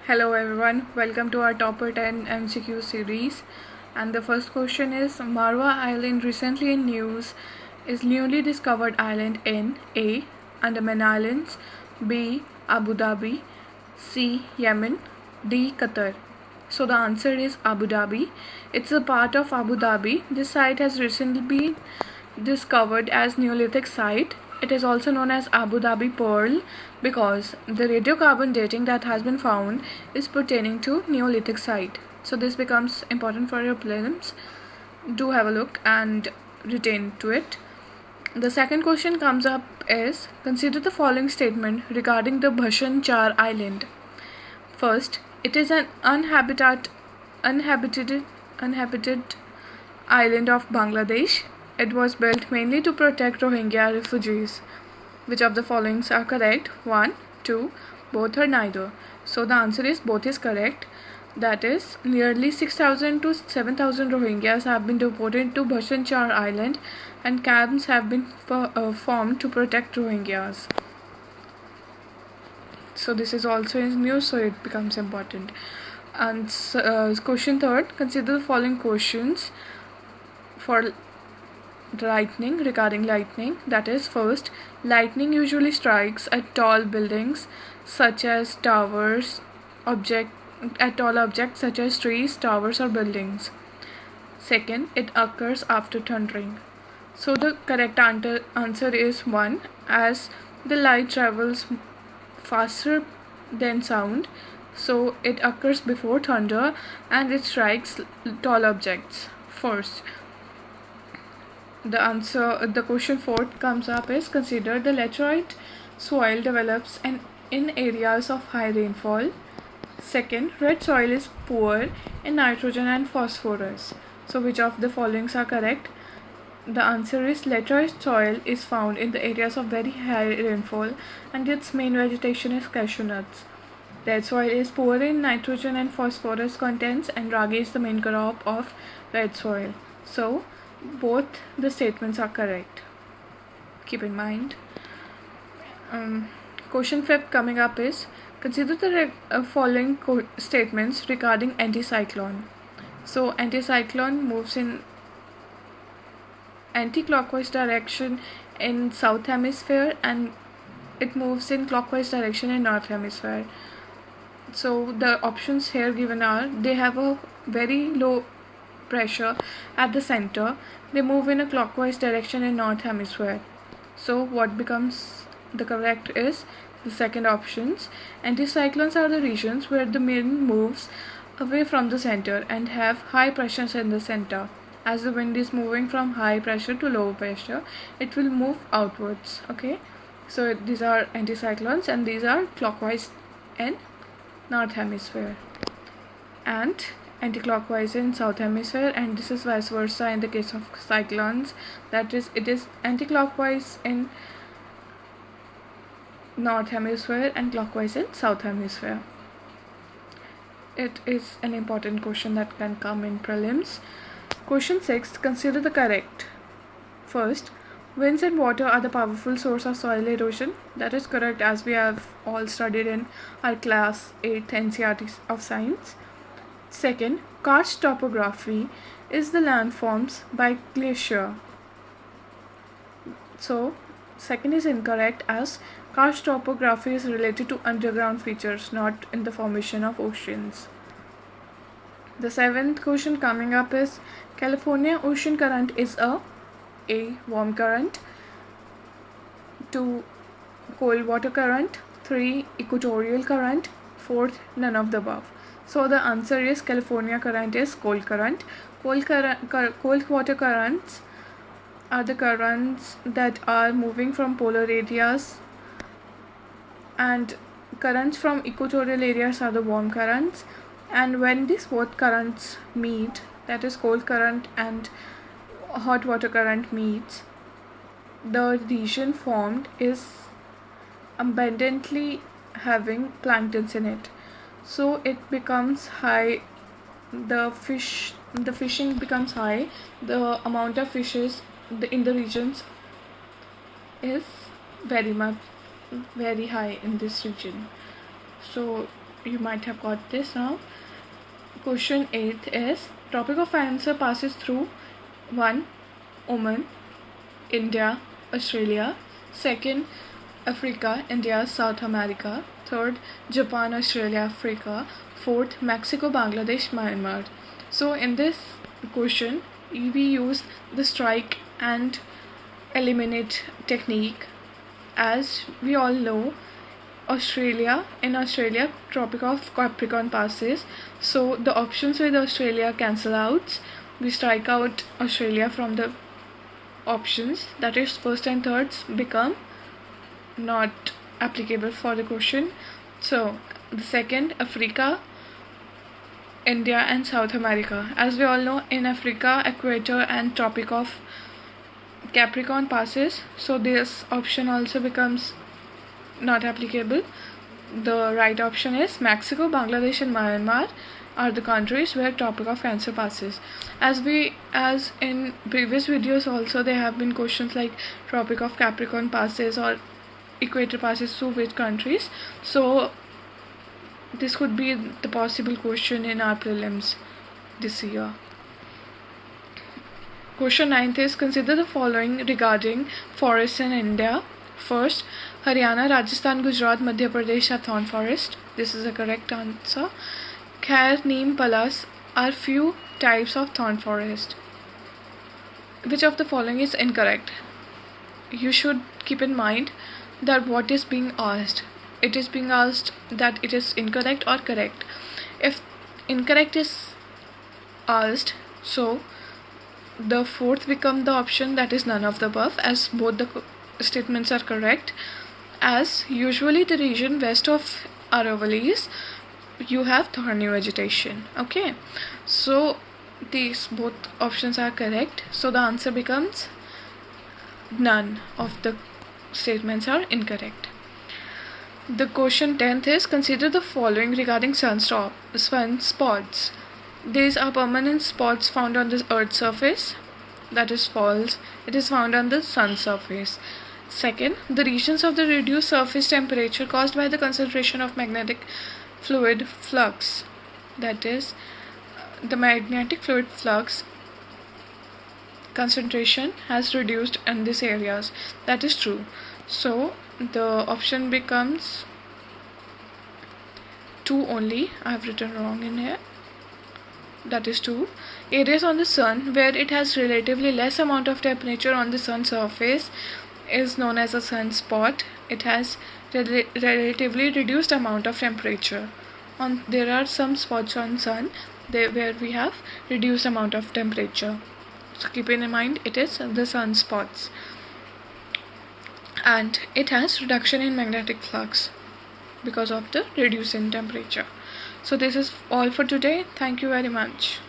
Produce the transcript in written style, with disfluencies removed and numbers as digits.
Hello everyone, welcome to our Topper 10 MCQ series. And the first question is Marwa Island recently in news is newly discovered island in A. Andaman Islands, B. Abu Dhabi, C. Yemen, D. Qatar. So the answer is Abu Dhabi. It's a part of Abu Dhabi. This site has recently been discovered as Neolithic site. It is also known as Abu Dhabi Pearl because the radiocarbon dating that has been found is pertaining to Neolithic site. So this becomes important for your prelims. Do have a look and retain to it. The second question comes up is consider the following statement regarding the Bhashan Char Island. First, it is an uninhabited island of Bangladesh. It was built mainly to protect Rohingya refugees. Which of the followings are correct? 1, 2, both or neither. So the answer is both is correct. That is, nearly 6,000 to 7,000 Rohingyas have been deported to Bhashan Char Island and camps have been formed to protect Rohingyas. So this is also in news, so it becomes important. And question third, consider the following questions for lightning, regarding lightning. That is, first, lightning usually strikes at tall buildings such as towers, at tall objects such as trees, towers or buildings. Second, it occurs after thundering. So the correct answer is 1, as the light travels faster than sound, so it occurs before thunder and it strikes tall objects first. The question 4 comes up is consider the laterite soil develops in areas of high rainfall. Second, red soil is poor in nitrogen and phosphorus. So which of the followings are correct? The answer is laterite soil is found in the areas of very high rainfall and its main vegetation is cashew nuts. Red soil is poor in nitrogen and phosphorus contents and ragi is the main crop of red soil. So both the statements are correct. Keep in mind. Question 5 coming up is consider the following statements regarding anticyclone. So anticyclone moves in anti-clockwise direction in south hemisphere and it moves in clockwise direction in north hemisphere. So the options here given are they have a very low pressure at the center, they move in a clockwise direction in north hemisphere. So what becomes the correct is the second options. Anticyclones are the regions where the wind moves away from the center and have high pressures in the center. As the wind is moving from high pressure to low pressure, it will move outwards. Okay, so these are anticyclones and these are clockwise in north hemisphere and anti-clockwise in south hemisphere, and this is vice versa in the case of cyclones. That is, it is anti-clockwise in north hemisphere and clockwise in south hemisphere. It is an important question that can come in prelims. Question 6, consider the correct. First, winds and water are the powerful source of soil erosion. That is correct, as we have all studied in our class 8 NCERT of science. Second, karst topography is the landforms by glacier. So second is incorrect, as karst topography is related to underground features, not in the formation of oceans. The seventh question coming up is California ocean current is a warm current, 2 cold water current, 3 equatorial current, 4 none of the above. So the answer is California current is cold current. Cold water currents are the currents that are moving from polar areas, and currents from equatorial areas are the warm currents. And when these both currents meet, that is cold current and hot water current meets, the region formed is abundantly having planktons in it. So it becomes high, the fishing becomes high, the amount of fishes in the regions is very high in this region. So you might have got this now. Question 8 is Tropic of Cancer passes through 1. Oman, India, Australia. 2nd, Africa, India, South America. 3rd, Japan, Australia, Africa. 4th, Mexico, Bangladesh, Myanmar. So in this question, we use the strike and eliminate technique. As we all know, in Australia, Tropic of Capricorn passes. So the options with Australia cancel out. We strike out Australia from the options, that is first and thirds become not applicable for the question. So the second, Africa, India and South America. As we all know, in Africa, equator and Tropic of Capricorn passes, so this option also becomes not applicable. The right option is Mexico, Bangladesh and Myanmar are the countries where Tropic of Cancer passes. As in previous videos also, there have been questions like Tropic of Capricorn passes or equator passes through which countries. So this could be the possible question in our prelims this year. Question 9th is consider the following regarding forests in India. First, Haryana, Rajasthan, Gujarat, Madhya Pradesh have thorn forest. This is the correct answer. Khair, Neem, Palas are few types of thorn forest. Which of the following is incorrect? You should keep in mind that what is being asked. It is being asked that it is incorrect or correct. If incorrect is asked, so the fourth become the option, that is none of the above, as both the statements are correct. As usually the region west of Aravallis, you have thorny vegetation. Okay, so these both options are correct, so the answer becomes none of the statements are incorrect. The question 10th is consider the following regarding sunspots. These are permanent spots found on the earth's surface. That is false. It is found on the sun's surface. Second, the regions of the reduced surface temperature caused by the concentration of magnetic fluid flux. That is, the magnetic fluid flux concentration has reduced in these areas. That is true. So the option becomes 2 only. I have written wrong in here. That is 2. Areas on the sun where it has relatively less amount of temperature on the sun's surface is known as a sunspot. It has relatively reduced amount of temperature. There are some spots on sun where we have reduced amount of temperature. So keep in mind it is the sunspots. And it has reduction in magnetic flux because of the reduce in temperature. So this is all for today. Thank you very much.